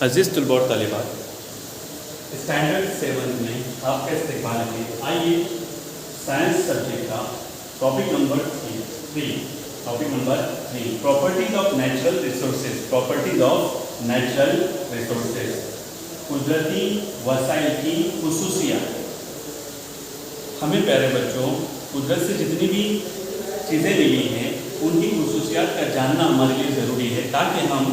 अजीज़ तलबा और तालिबात, स्टैंडर्ड 7 में आपका इस्तेमाल है। आइए साइंस सब्जेक्ट का topic number 3 properties of natural resources. Properties of natural resources, कुदरती वसाइल की खुसूसियात। हमें प्यारे बच्चों, कुदरत से जितनी भी चीज़ें मिली हैं उनकी खुसूसियात का जानना हमारे लिए ज़रूरी है, ताकि हम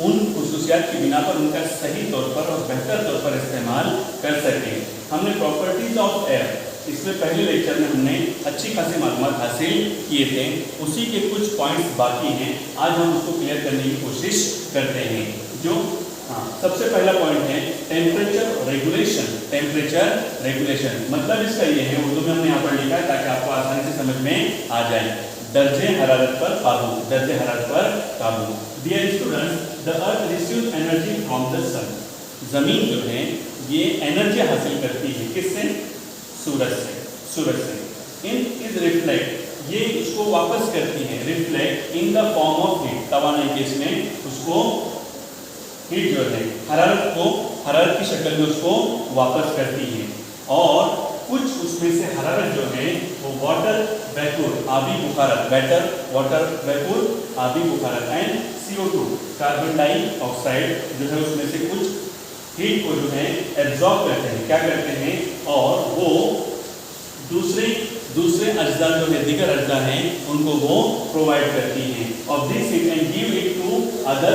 उन खुसूसियात की बिना पर उनका सही तौर पर और बेहतर तौर पर इस्तेमाल कर सकें। हमने प्रॉपर्टीज ऑफ एयर, इसमें पहले लेक्चर में हमने अच्छी खासी मालूमात हासिल किए थे, उसी के कुछ पॉइंट्स बाकी हैं। आज हम उसको क्लियर करने की कोशिश करते हैं। जो सबसे पहला पॉइंट है टेम्परेचर रेगुलेशन। टेम्परेचर रेगुलेशन मतलब इसका ये है, उर्दू में हमने यहाँ पर लिखा है ताकि आपको आसानी से समझ में आ जाए। दर्जे हरारत पर काबू, दर्जे हरारत पर काबू। Dear students, the earth receives energy from the sun. जमीन जो है ये एनर्जी हासिल करती है किससे? सूरज से। सूरज से इन इज रिफ्लेक्ट, ये उसको वापस करती है, reflect in the form of heat. तवानाई के इसमें उसको हीट जो है हरारत की शक्ल में उसको वापस करती है। और कुछ उसमें से हरारत जो है वो वाटर वैपोर, आबी बुखारत, वाटर वैपोर, आबी बुखारत एंड CO2 कार्बन डाइऑक्साइड जो है उसमें से कुछ हीट को जो है एब्जॉर्ब करते हैं। क्या करते हैं? और वो दूसरे अज्जा जो है, दीगर अज्जा हैं, उनको वो प्रोवाइड करती हैं। Of this it and give it to other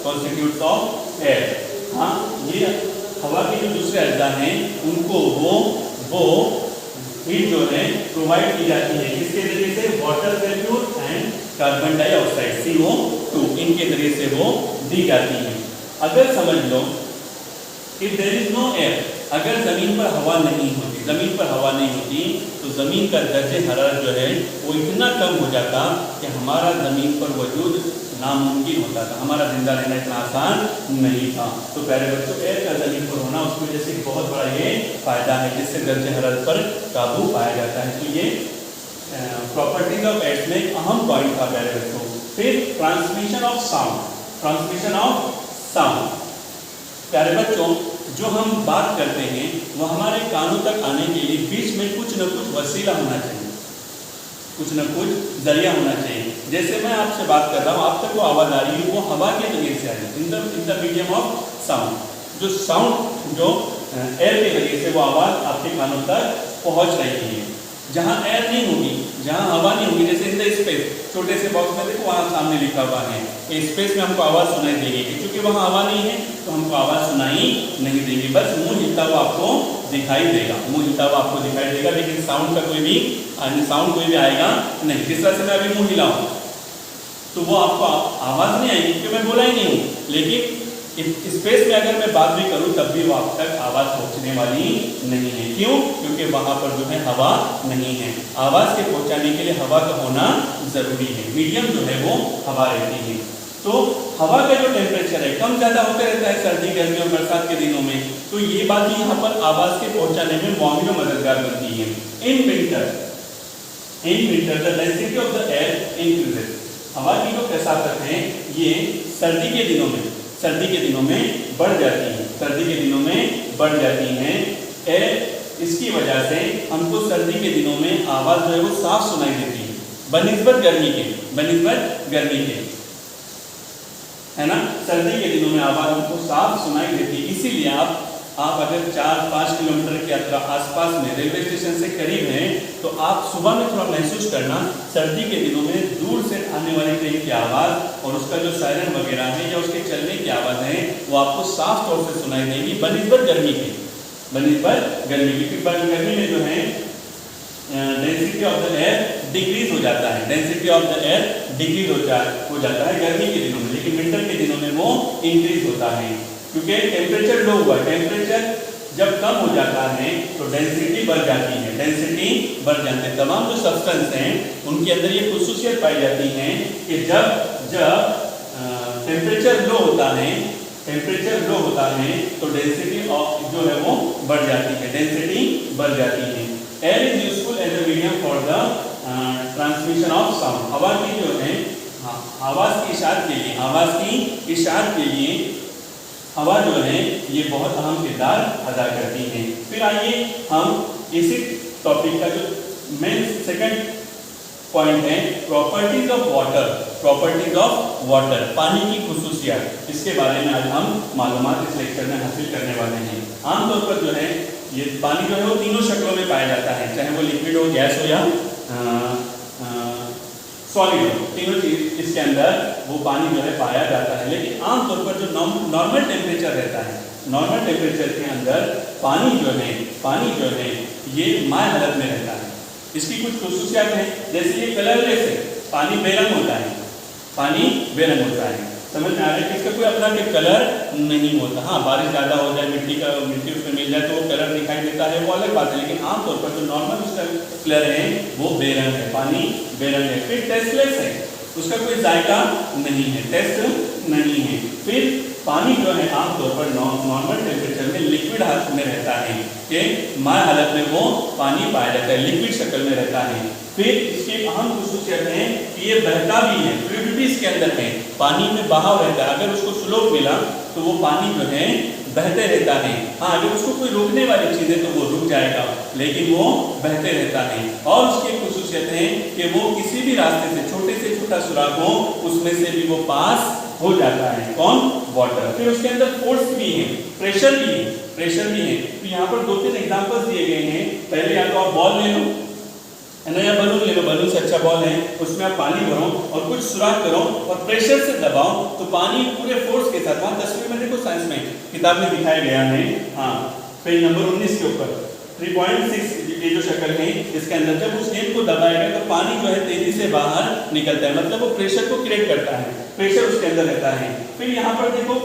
constituents of air. हाँ, ये हवा के जो दूसरे अज्जा हैं उनको वो हीट जो है प्रोवाइड की जाती है। किसके जरिए से? Water vapour and carbon dioxide CO2, इनके जरिए से वो दी जाती है। अगर समझ लो if there is no air, अगर जमीन पर हवा नहीं होती तो जमीन का दर्जे हरारत जो है वो इतना कम हो जाता कि हमारा जमीन पर वजूद नामुमकिन होता था, हमारा जिंदा रहना इतना आसान नहीं था। तो प्यारे बच्चों, एयर का जमीन पर होना उसकी वजह से बहुत बड़ा ये फायदा है, जिससे दर्जे हरारत पर काबू पाया जाता है। तो ये प्रॉपर्टीज ऑफ एयर में एक अहम पॉइंट था प्यारे बच्चों। फिर ट्रांसमिशन ऑफ साउंड। प्यारे बच्चों, जो हम बात करते हैं वो हमारे कानों तक आने के लिए बीच में कुछ न कुछ वसीला होना चाहिए, कुछ न कुछ जरिया होना चाहिए। जैसे मैं आपसे बात कर रहा हूँ, आप तक वो आवाज़ आ रही है, वो हवा के जरिए से आ रही है, in the medium of sound. जो साउंड जो एयर के जरिए से वो आवाज़ आपके कानों तक पहुँच रही है। जहाँ एयर नहीं होगी, जहाँ हवा नहीं होगी, जैसे इन द स्पेस, छोटे से बॉक्स में देखो वहाँ सामने लिखा हुआ है, स्पेस में हमको आवाज़ सुनाई देगी, क्योंकि वहाँ हवा नहीं है तो हमको आवाज़ सुनाई नहीं देगी। बस मुंह हिलता हुआ आपको दिखाई देगा, लेकिन साउंड कोई भी आएगा नहीं। जिस तरह से मैं अभी मुंह हिलाऊं तो वो आपको आवाज़ नहीं आएगी, क्योंकि मैं बोला ही नहीं हूँ। लेकिन स्पेस में अगर मैं बात भी करूं तब भी वो आप तक आवाज़ पहुंचने वाली नहीं है। क्यों? क्योंकि वहां पर जो है हवा नहीं है। आवाज़ के पहुंचाने के लिए हवा का होना जरूरी है। मीडियम जो है वो हवा रहती है। तो हवा का जो टेम्परेचर है कम ज़्यादा होता रहता है सर्दी, गर्मी और बरसात के दिनों में। तो ये बात भी यहाँ पर आवाज़ के पहुँचाने में मुआविन मददगार बनती है। In winter the density of the air increases. हवा की जो कसाफत है ये सर्दी के दिनों में बढ़ जाती हैं। एयर इसकी वजह से हमको सर्दी के दिनों में आवाज़ जो है वो साफ सुनाई देती है बनिस्बत गर्मी के, है ना। सर्दी के दिनों में आवाज़ हमको साफ सुनाई देती है। इसीलिए आप अगर 4-5 किलोमीटर के आसपास में रेलवे स्टेशन से करीब हैं तो आप सुबह में थोड़ा महसूस करना, सर्दी के दिनों में दूर से आने वाली ट्रेन की आवाज़ और उसका जो सायरन वगैरह है या उसके चलने की आवाज़ है वो आपको साफ तौर से सुनाई देगी बनिस्बत गर्मी की। क्योंकि गर्मी में जो है density of the air decrease हो जाता है, हो जाता है गर्मी के दिनों में, लेकिन विंटर के दिनों में वो इंक्रीज होता है। क्योंकि टेम्परेचर लो हुआ, टेम्परेचर जब कम हो जाता है तो डेंसिटी बढ़ जाती है। तमाम जो सब्सटेंस हैं उनके अंदर ये खुसूसियत पाई जाती हैं कि जब टेम्परेचर लो होता है तो डेंसिटी जो है वो बढ़ जाती है। Air is useful as a medium for the transmission of sound. हवा की जो है आवाज़ की इशार के लिए हवा जो है ये बहुत अहम किरदार अदा करती है। फिर आइए हम इसी टॉपिक का जो मेन सेकंड पॉइंट है, properties of water. Properties of water, पानी की खुसूसियात, इसके बारे में आज हम मालूमात इस लेक्चर में हासिल करने वाले हैं। आमतौर पर जो है ये पानी जो है वो तीनों शक्लों में पाया जाता है, चाहे वो लिक्विड हो, गैस हो या सॉलिड हो, तीनों चीज इसके अंदर वो पानी जो है पाया जाता है। लेकिन आमतौर पर जो नॉर्मल टेम्परेचर रहता है, नॉर्मल टेम्परेचर के अंदर पानी जो है ये माय हालत में रहता है। इसकी कुछ खुसूसियात हैं, जैसे ये कलरलेस है, पानी बेरंग होता है, पानी बेरंग होता है। समझ में आ रहा है कि इसका कोई अपना के कलर नहीं होता। हाँ, बारिश ज़्यादा हो जाए, मिट्टी उसमें मिल जाए तो वो कलर दिखाई देता है, वो अलग बात है। लेकिन आमतौर पर जो नॉर्मल उसका कलर है वो बेरंग है, पानी बेरंग है। फिर टेस्टलेस है, उसका कोई जायका नहीं है, टेस्ट नहीं है। फिर पानी जो है आमतौर पर नॉर्मल टेम्परेचर में लिक्विड हालत में रहता है, कि माय हालत में वो पानी पाया जाता है, लिक्विड शक्ल में रहता है। फिर इसकी अहम खुसूसियत है कि ये बहता भी है, फ्लूइडिटी इसके अंदर है, पानी में बहाव रहता है। अगर उसको स्लोप मिला तो वो पानी जो है बहते रहता है। हाँ, अगर उसको कोई रोकने वाली चीज़ है तो वो रुक जाएगा, लेकिन वो बहते रहता है। और उसकी खुसूसियत है कि वो किसी भी रास्ते से छोटे से छोटा सुराख हो उसमें से भी वो पास हो जाता है। कौन? वाटर। फिर उसके अंदर फोर्स भी है, प्रेशर भी है, प्रेशर भी है। तो यहाँ पर 2-3 एग्जांपल्स दिए गए हैं। पहले या तो आप बॉल ले लो है ना, या बलून ले लो, बलून से अच्छा बॉल है, उसमें आप पानी भरो और कुछ सुराख करो और प्रेशर से दबाओ तो पानी पूरे फोर्स के साथ, वहाँ तस्वीर में देखो, साइंस में किताब में दिखाया गया है। हाँ, पेज नंबर 19 के ऊपर 3.6 ये जो शक्ल है इसके अंदर जब उस गेंद को दबाएगा तो पानी जो है तेजी से बाहर निकलता है, मतलब वो प्रेशर को क्रिएट करता है, प्रेशर उसके अंदर रहता है। फिर यहाँ पर देखो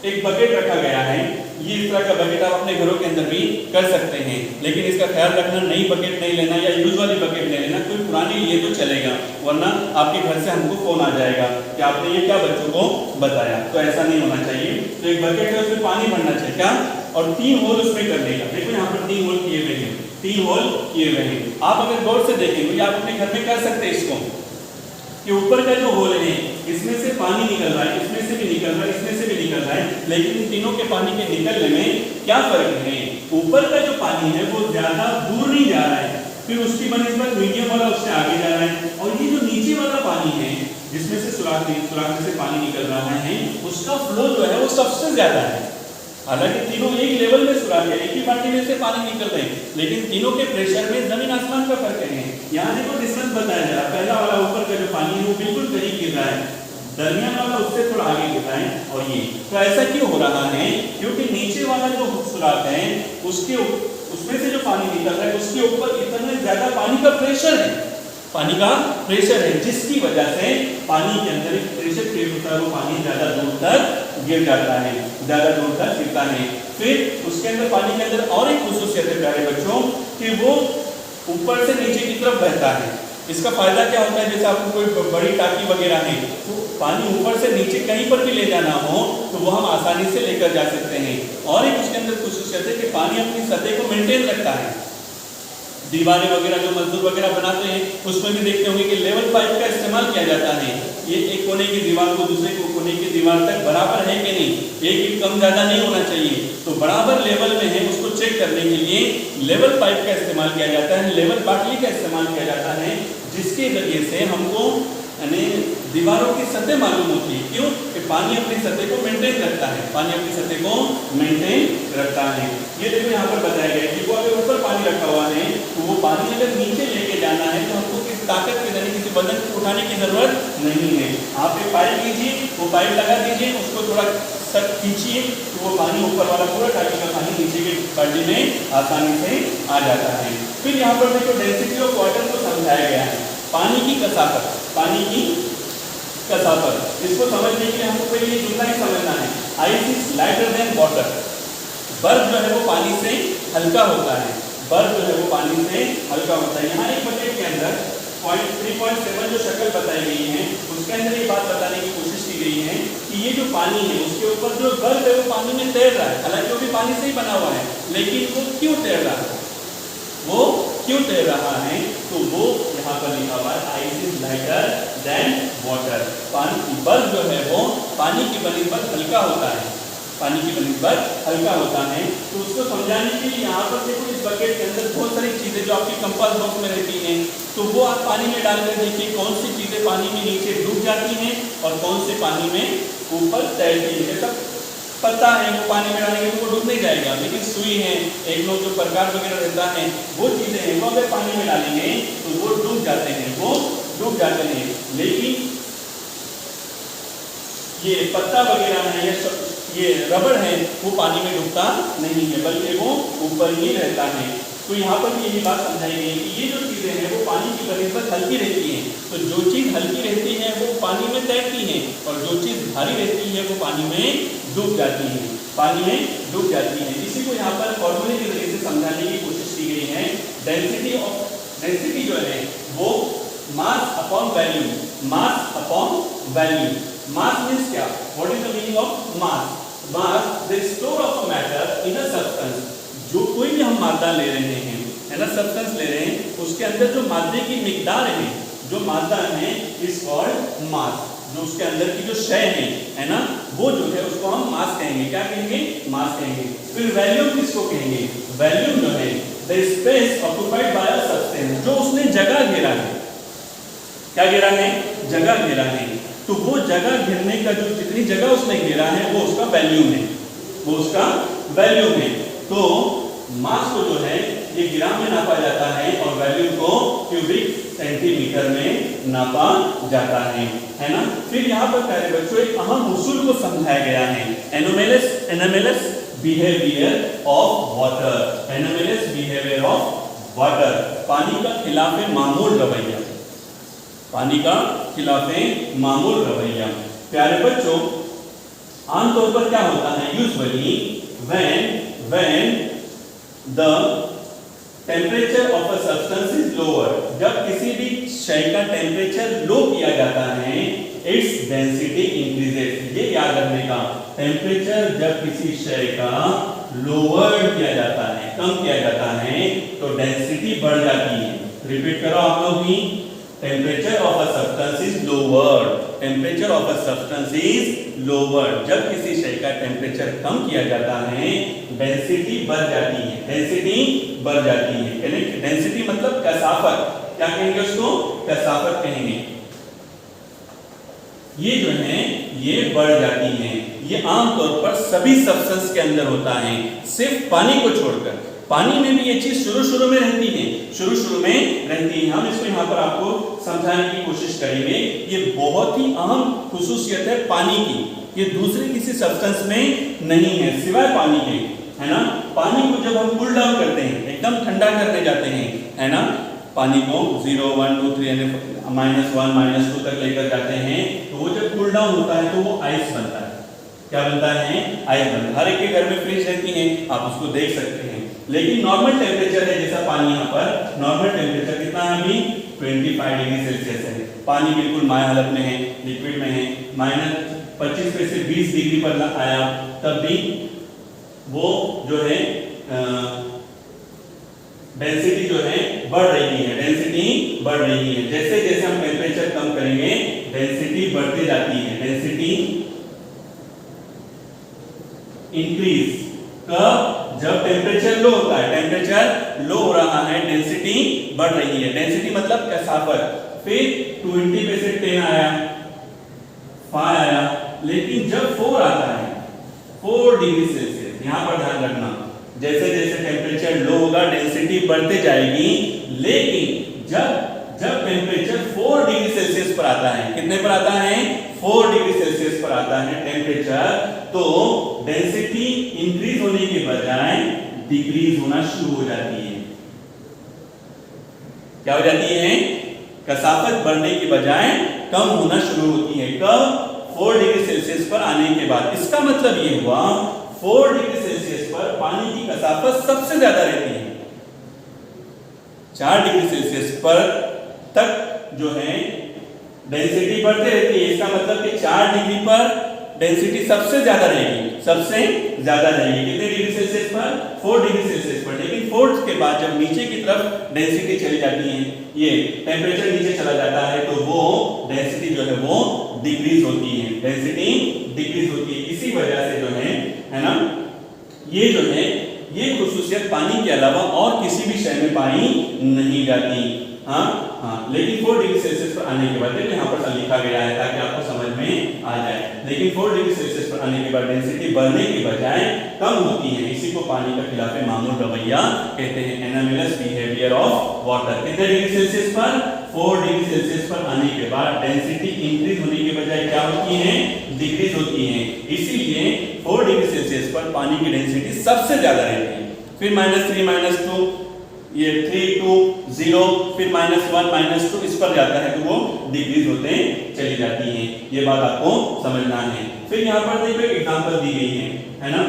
एक बकेट रखा गया है, ये इस तरह का बकेट आप अपने घरों के अंदर भी कर सकते हैं, लेकिन इसका ख्याल रखना नई बकेट नहीं लेना या यूज वाली बकेट नहीं लेना, कोई पुरानी लिए तो चलेगा, वरना आपके घर से हमको फोन आ जाएगा कि आपने ये क्या बच्चों को बताया। तो ऐसा नहीं होना चाहिए। तो एक बकेट है, उसमें पानी भरना चाहिए क्या, और 3 होल उसमें करने का। देखो यहाँ पर 3 होल किए हुए हैं, 3 होल किए हुए हैं। आप अगर गौर से देखेंगे, आप अपने घर में कर सकते हैं इसको, कि ऊपर का जो होल है इसमें से पानी निकल रहा है, इसमें से भी निकल रहा है, इसमें से भी निकल रहा है, लेकिन इन तीनों के पानी के निकलने में क्या फर्क है? ऊपर का जो पानी है वो ज्यादा दूर नहीं जा रहा है, फिर उसकी बनिस्बत मीडियम वाला उससे आगे जा रहा है, और ये जो नीचे वाला पानी है जिसमें से सुराख में से पानी निकल रहा है, उसका फ्लो जो है वो सबसे ज्यादा है। हालांकि तीनों एक लेवल में सुराख है, एक ही बाल्टी में से पानी निकल रहे हैं, लेकिन तीनों के प्रेशर में जमीन आसमान का फर्क है। यहाँ देखो डिस्टेंस बताया जा रहा है, पहला वाला ऊपर का जो पानी है वो बिल्कुल करीब गिर रहा है, दरमियान वाला उससे थोड़ा आगे गिर रहा है, और ये तो ऐसा क्यों हो रहा है? क्योंकि नीचे वाला जो सुराख है उसमें से जो पानी निकल रहा है उसके ऊपर इतना ज्यादा पानी का प्रेशर है, पानी का प्रेशर है, जिसकी वजह से पानी के अंदर एक प्रेशर क्रिएट होता है, वो पानी ज्यादा दूर तक गिर जाता है, ज्यादा दूर तक गिरता है। फिर उसके अंदर पानी के अंदर और एक खुसूसियत है प्यारे बच्चों, कि वो ऊपर से नीचे की तरफ बहता है। इसका फायदा क्या होता है? जैसे आपको कोई बड़ी टाकी वगैरह है तो पानी ऊपर से नीचे कहीं पर भी ले जाना हो तो वो हम आसानी से लेकर जा सकते हैं। और एक उसके अंदर खुसूसियत है कि पानी अपनी सतह को मेंटेन रखता है। दीवारें वगैरह जो मजदूर वगैरह बनाते हैं उसमें भी देखते होंगे कि लेवल पाइप का इस्तेमाल किया जाता है। ये एक कोने की दीवार को दूसरे कोने की दीवार तक बराबर है कि नहीं, एक भी कम ज़्यादा नहीं होना चाहिए, तो बराबर लेवल में है उसको चेक करने के लिए लेवल पाइप का इस्तेमाल किया जाता है, लेवल बाटली का इस्तेमाल किया जाता है, जिसके जरिए से हमको यानी दीवारों की सतह मालूम होती है। क्यों? कि पानी अपनी सतह को मेंटेन रखता है, पानी अपनी सतह को मेंटेन रखता है। ये देखो यहाँ पर बताया गया है कि वो अगर ऊपर पानी रखा हुआ है तो वो पानी अगर नीचे लेके जाना है तो हमको किसी ताकत के जरिए किसी वजन को उठाने की जरूरत नहीं है। आप एक पाइप लीजिए, वो पाइप लगा दीजिए, उसको थोड़ा सर खींचिए तो वो पानी ऊपर वाला पूरा टाकी का पानी नीचे के बाल्टी में आसानी से आ जाता है। फिर यहाँ पर देखो डेंसिटी ऑफ वाटर को समझाया गया है, पानी की कसाफत, पानी की कसाफत। इसको समझने के लिए हमको पहले ये जुमला ही समझना है, ice is lighter than water. बर्फ जो है वो पानी से हल्का होता है, बर्फ जो है वो पानी से हल्का होता है। यहाँ एक बकेट के अंदर 3.7 जो शक्ल बताई गई है उसके अंदर ये बात बताने की कोशिश की गई है कि ये जो पानी है उसके ऊपर जो बर्फ है वो पानी में तैर रहा है, हालांकि वो भी पानी से ही बना हुआ है, लेकिन वो क्यों तैर रहा है? वो क्यों तैर रहा है? तो वो यहाँ पर लिखा हुआ है ice is lighter than water. पानी बर्फ जो है वो पानी की बनिस्बत हल्का होता है, पानी की बनिस्बत हल्का होता है। तो उसको समझाने के लिए यहाँ पर देखो इस बकेट के अंदर बहुत सारी चीज़ें जो आपकी कंपास बॉक्स में रहती हैं, तो वो आप पानी में डालकर देखिए कौन सी चीज़ें पानी में नीचे डूब जाती हैं और कौन से पानी में ऊपर तैरती है। जैसा पत्ता है वो पानी में डालेंगे तो वो डूब नहीं जाएगा, लेकिन सुई है, एक लोग जो प्रकार वगैरह रहता है, वो चीज़ें हैं वो अगर पानी में डालेंगे तो वो डूब जाते हैं, वो डूब जाते हैं। लेकिन ये पत्ता वगैरह है या ये रबड़ है वो पानी में डूबता नहीं है, बल्कि वो ऊपर ही रहता है। तो यहाँ पर भी यही बात समझाई गई कि ये जो चीज़ें हैं वो पानी की बनिस्बत हल्की रहती हैं। तो जो चीज़ हल्की रहती है वो पानी में तैरती है और जो चीज़ भारी रहती है वो पानी में डूब जाती है, पानी में डूब जाती है। इसी को यहाँ पर फॉर्मूले के जरिए से समझाने की कोशिश की गई है। डेंसिटी जो है वो mass upon volume, mass upon volume. Mass means क्या? What is the meaning of mass? Mass the store of a matter in a substance. जो कोई भी हम मादा ले रहे हैं, है ना, सब्सटेंस ले रहे हैं, उसके अंदर जो मादे की मिकदार है, जो मादा है इज कॉल्ड मास। जो उसके अंदर की जो शय है ना, वो जो है उसको हम मास कहेंगे। क्या कहेंगे? मास कहेंगे। फिर वैल्यूम किसको कहेंगे? वैल्यूम जो है the space occupied by a substance, जो उसने जगह घेरा है। क्या घेरा है? जगह घेरा है। तो वो जगह घेरने का जो जितनी जगह उसने घेरा है वो उसका वैल्यूम है, वो उसका वैल्यूम है। तो मास को जो है ये ग्राम में नापा जाता है और वैल्यूम को क्यूबिक सेंटीमीटर में नापा जाता है ना। फिर यहाँ पर प्यारे बच्चों एक अहम उसूल को समझाया गया है, anomalous behaviour of water. Anomalous behaviour of water, पानी का खिलाफ मामूल रवैया, पानी का खिलाफ मामूल रवैया। प्यारे बच्चों आमतौर पर क्या होता है? Usually when the temperature of a substance is lower, जब किसी भी शय का टेम्परेचर लो किया जाता है, its density increases। ये याद रखने का, टेम्परेचर जब किसी शय का लोअर किया जाता है, कम किया जाता है, तो डेंसिटी बढ़ जाती है। रिपीट करो आप लोग भी, temperature of a substance is lower, temperature of a substance is lower. जब किसी शय का टेम्परेचर कम किया जाता है, डेंसिटी बढ़ जाती है, डेंसिटी बढ़ जाती है। डेंसिटी मतलब कसाफत, क्या कहेंगे उसको? कसाफत कहेंगे। ये जो है ये बढ़ जाती है। ये आमतौर पर सभी सब्सटेंस के अंदर होता है, सिर्फ पानी को छोड़कर। पानी में भी ये चीज शुरू में रहती है, शुरू में रहती है। हम इसको यहाँ पर आपको समझाने की कोशिश करेंगे। ये बहुत ही अहम खुसूसियत है पानी की, ये दूसरे किसी सब्सटेंस में नहीं है सिवाय पानी के, है ना। पानी को जब हम कूल डाउन करते हैं, एकदम ठंडा करने जाते हैं, है ना, पानी को 0, 1, 2, 3 -1, -2 तक लेकर जाते हैं, तो वो जब कूल डाउन होता है तो वो आइस बनता है। क्या बनता है? आइस बनता है। हर एक के घर में फ्रिज रहती है, आप उसको देख सकते हैं। लेकिन नॉर्मल टेम्परेचर है, जैसा पानी यहाँ पर नॉर्मल टेम्परेचर कितना है अभी? 25 डिग्री सेल्सियस है। पानी बिल्कुल माय हालत में है, लिक्विड में है। -25 पे से 20 डिग्री पर आया, तब भी वो जो है डेंसिटी जो है बढ़ रही है, डेंसिटी बढ़ रही है। जैसे जैसे हम टेम्परेचर कम करेंगे डेंसिटी बढ़ती जाती है, डेंसिटी इंक्रीज। कब? जब टेम्परेचर लो होता है, टेम्परेचर लो हो रहा है, डेंसिटी बढ़ रही है। डेंसिटी मतलब कसाफत। फिर 20 पे से 10 आया, 5 आया, लेकिन जब 4 आता है, 4 डिग्री सेल्सियस, यहाँ पर ध्यान रखना, जैसे जैसे टेम्परेचर लो होगा डेंसिटी बढ़ते जाएगी। लेकिन जब टेम्परेचर 4 डिग्री सेल्सियस पर आता है, कितने पर आता है? 4 डिग्री सेल्सियस पर आता है टेम्परेचर, तो डेंसिटी इंक्रीज होने के बजाय डिक्रीज होना शुरू हो जाती है। क्या हो जाती है? कसाफत बढ़ने के बजाय कम होना शुरू होती है। कब? 4 डिग्री सेल्सियस पर आने के बाद। इसका मतलब ये हुआ 4 डिग्री सेल्सियस पर पानी की कसाफत सबसे ज्यादा रहती है। 4 डिग्री सेल्सियस पर तक जो है डेंसिटी बढ़ती रहती है। इसका मतलब कि 4 डिग्री पर डेंसिटी सबसे ज्यादा रहेगी, सबसे ज्यादा रहेगी। कितने डिग्री सेल्सियस पर? 4 डिग्री सेल्सियस पर। लेकिन 4 के बाद जब नीचे की तरफ डेंसिटी चली जाती है, ये टेम्परेचर नीचे चला जाता है, तो वो डेंसिटी जो है वो डिक्रीज होती है, डेंसिटी डिक्रीज होती है। इसी वजह से जो है ये जो है ये खुसूसियत पानी के अलावा और किसी भी शय में पाई नहीं जाती। हाँ हाँ, लेकिन 4 डिग्री सेल्सियस पर आने के बाद, देखिए यहाँ पर लिखा गया है ताकि आपको समझ में आ जाए, लेकिन 4 डिग्री सेल्सियस पर आने के बाद डेंसिटी बढ़ने की बजाय कम होती है। इसी को पानी का खिलाफ मामूल रवैया कहते हैं, एनामेलस बिहेवियर ऑफ वाटर। कितने डिग्री सेल्सियस पर? 4 डिग्री सेल्सियस पर आने के बाद डेंसिटी इंक्रीज होने के बजाय क्या होती है? डिक्रीज होती है। इसीलिए 4 डिग्री सेल्सियस पर पानी की डेंसिटी सबसे ज्यादा रहती है। फिर -3 -2 ये 3 2 0, फिर -1 -2 इस पर जाता है तो वो डिक्रीज होते चली जाती है। ये बात आपको समझना है। फिर यहाँ पर देखो एक एग्जांपल दी गई है ना,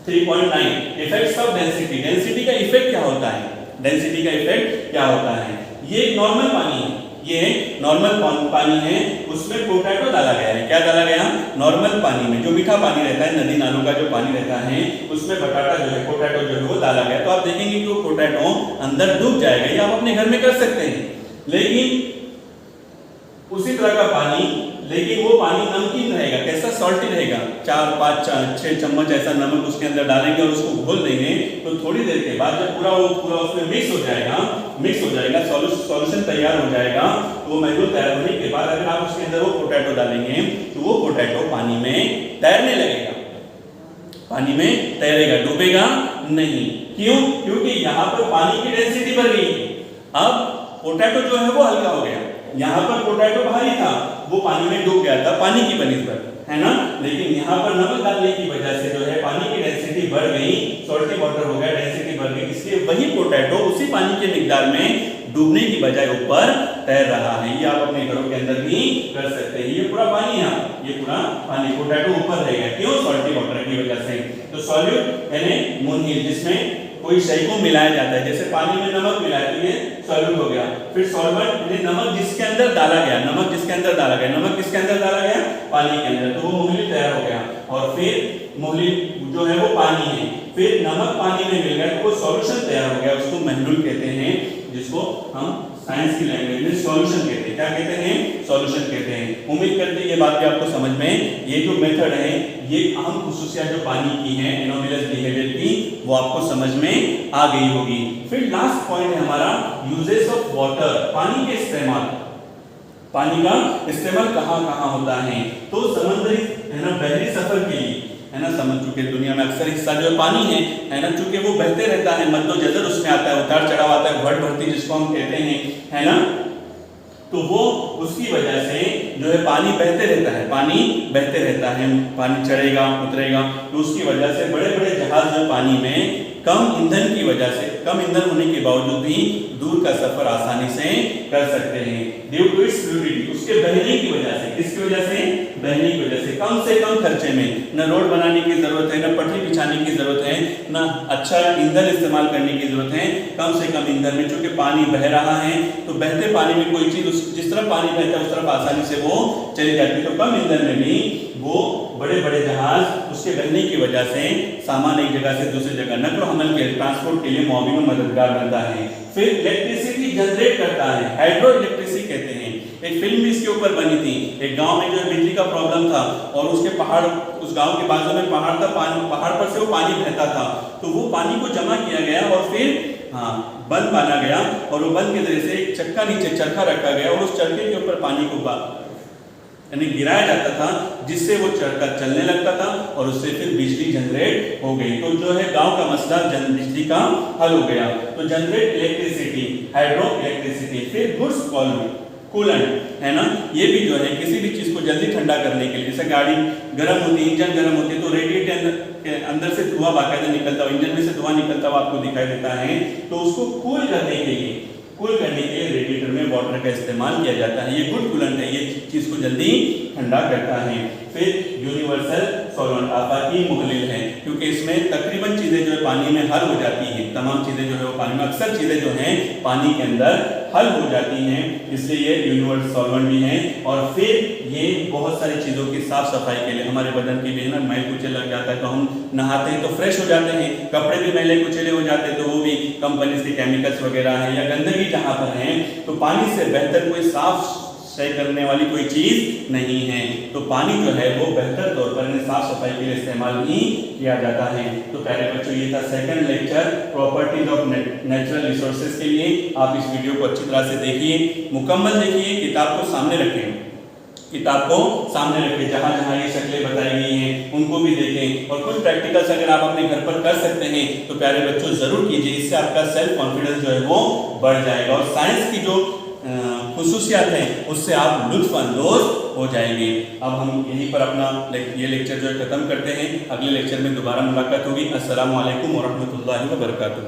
3.9 इफेक्ट्स ऑफ डेंसिटी। डेंसिटी का इफेक्ट क्या होता है? डेंसिटी का इफेक्ट क्या होता है? ये नॉर्मल पानी है, ये नॉर्मल पानी है, उसमें पोटैटो डाला गया है। क्या डाला गया? नॉर्मल पानी में जो मीठा पानी रहता है, नदी नालों का जो पानी रहता है, उसमें बटाटा जो है, पोटैटो जो है वो डाला गया। तो आप देखेंगे कि वो पोटैटो अंदर डूब जाएगा। ये आप अपने घर में कर सकते हैं, लेकिन उसी तरह का पानी, लेकिन वो पानी नमकीन रहेगा। कैसा? सॉल्टी रहेगा। 4 5 6 चम्मच ऐसा नमक उसके अंदर डालेंगे और उसको घोल देंगे, तो थोड़ी देर के बाद जब पूरा उसमें मिक्स हो जाएगा, सॉल्यूशन तैयार हो जाएगा, तो वो महलूल तैयार होने के बाद अगर आप उसके अंदर वो पोटैटो डालेंगे तो वो पोटैटो पानी में तैरने लगेगा, पानी में तैरेगा, डूबेगा नहीं। क्यों? क्योंकि यहाँ पर पानी की डेंसिटी बढ़ गई। अब पोटैटो जो है वो हल्का हो गया। यहाँ पर पोटैटो भारी था, वो पानी में डूब गया था पानी की बनिस्बत, है ना। लेकिन यहाँ पर नमक डालने की वजह से जो है पानी की डेंसिटी बढ़ गई, सॉल्टी वाटर हो गया, डेंसिटी बढ़ गई, इसलिए वही पोटैटो उसी पानी के मिकदार में डूबने की बजाय ऊपर तैर रहा है। ये आप अपने घरों के अंदर भी कर सकते हैं। ये पूरा पानी है, ये पूरा पानी, पोटैटो ऊपर रहेगा। क्यों? सॉल्टी वाटर की वजह से। तो सॉल्यूट यानी मुनहिल, जिसमें कोई शय को मिलाया जाता है, जैसे पानी में नमक मिलाया तो ये सॉल्यूट हो गया। फिर सॉल्वेंट यानी नमक जिसके अंदर डाला गया, नमक किसके अंदर डाला गया? पानी के अंदर, तो वो मुनहिल तैयार हो गया। और फिर मुनहिल जो है वो पानी है, फिर नमक पानी में मिल गया तो वो सॉल्यूशन तैयार हो गया, उसको महलूल कहते हैं, जिसको हम साइंस की लैंग्वेज में सॉल्यूशन कहते हैं। क्या कहते हैं? सॉल्यूशन कहते हैं। उम्मीद करते हैं ये बात भी आपको समझ में, ये जो मेथड है, ये अहम खुसूसियत जो पानी की है एनोमेलस बिहेवियर की, वो आपको समझ में आ गई होगी। फिर लास्ट पॉइंट है हमारा यूजेस ऑफ वाटर, पानी के इस्तेमाल। पानी का इस्तेमाल कहाँ होता है? तो समुद्री है ना, बहरी सफर के लिए, है ना, समझ चुके दुनिया में अक्सर हिस्सा जो पानी है ना, चूंकि वो बहते रहता है, मद्दोजजर उसमें आता है, उतार चढ़ाव आता है, भट भरती जिसको हम कहते हैं, है ना, तो वो उसकी वजह से जो है पानी बहते रहता है, पानी चढ़ेगा उतरेगा, तो उसकी वजह से बड़े बड़े जहाज जो पानी में कम ईंधन की वजह से, कम ईंधन होने के बावजूद भी दूर का सफर आसानी से कर सकते हैं। ड्यू टू इट्स फ्लूइडिटी, उसके बहने की वजह से, किसकी वजह से? बहने की वजह से कम खर्चे में, न रोड बनाने की जरूरत है, न पटरी बिछाने की जरूरत है, न अच्छा ईंधन इस्तेमाल करने की जरूरत है, कम से कम ईंधन में, चूंकि पानी बह रहा है तो बहते पानी में कोई चीज जिस तरफ पानी बहता है उस तरफ आसानी से वो चली जाती है, तो कम ईंधन में भी वो बड़े बड़े जहाज उसके बहने की वजह से सामान एक जगह से दूसरी जगह नकल हमल के ट्रांसपोर्ट के लिए मुआविन और मददगार बनता है। फिर इलेक्ट्रिसिटी जनरेट करता है, हाइड्रो इलेक्ट्रिसिटी कहते हैं। एक फिल्म भी इसके ऊपर बनी थी। एक गांव में जो बिजली का प्रॉब्लम था और उसके पहाड़, उस गांव के बाजू में पहाड़ था, पहाड़ पर से वो पानी बहता था, तो वो पानी को जमा किया गया और फिर बंद बांधा गया और वो बंद के जरिए से एक चक्का नीचे चरखा रखा गया और उस चरखे के ऊपर पानी को यानी गिराया जाता था, जिससे वो चरखा चलने लगता था और उससे फिर बिजली जनरेट हो गई। तो जो है गांव का मसला बिजली का हल हो गया। तो जनरेट इलेक्ट्रिसिटी, हाइड्रो इलेक्ट्रिसिटी। फिर गुड्स कूलेंट, है ना, ये भी जो है किसी भी चीज को जल्दी ठंडा करने के लिए, जैसे गाड़ी गर्म होती है, इंजन गर्म होती है, तो रेडिएटर के अंदर से धुआं बाकायदा निकलता है, इंजन में से धुआं निकलता हुआ आपको दिखाई देता है, तो उसको कूल करने के लिए रेडिएटर में वाटर का इस्तेमाल किया जाता है। ये गुड कूलेंट है, ये चीज को जल्दी ठंडा करता है। फिर यूनिवर्सल सॉल्वेंट, आफाकी मुहल्लिल है, क्योंकि इसमें तकरीबन चीजें जो है पानी में हल हो जाती हैं, तमाम चीजें जो है वो पानी में, अक्सर चीजें जो हैं पानी के अंदर हल हो जाती हैं, इसलिए ये यूनिवर्सल सॉल्वेंट भी हैं। और फिर ये बहुत सारी चीजों की साफ सफाई के लिए, हमारे बदन की भी ना मैल कुचल लग जाता है तो हम नहाते हैं तो फ्रेश हो जाते हैं, कपड़े भी मैले कुचले हो जाते हैं तो वो भी कंपनी के केमिकल्स वगैरह हैं या गंदगी जहाँ पर है, तो पानी से बेहतर कोई साफ क्षय करने वाली कोई चीज नहीं है। तो पानी जो है वो बेहतर तौर पर साफ सफाई के लिए इस्तेमाल ही किया जाता है। तो प्यारे बच्चों, ये था second lecture properties of natural resources के लिए। आप इस वीडियो को अच्छी तरह से देखिए, मुकम्मल देखिए, किताब को सामने रखें, किताब को सामने रखें, जहाँ जहाँ ये शक्लें बताई गई हैं उनको भी देखें, और कुछ प्रैक्टिकल्स अगर आप अपने घर पर कर सकते हैं तो प्यारे बच्चों जरूर कीजिए। इससे आपका सेल्फ कॉन्फिडेंस जो है वो बढ़ जाएगा और साइंस की जो खुसूसियात हैं उससे आप लुत्फ अंदोज हो जाएंगे। अब हम यहीं पर अपना ये लेक्चर जो है ख़त्म करते हैं। अगले लेक्चर में दोबारा मुलाकात होगी। अस्सलामु अलैकुम वरहमतुल्लाहि वबरकातुहू।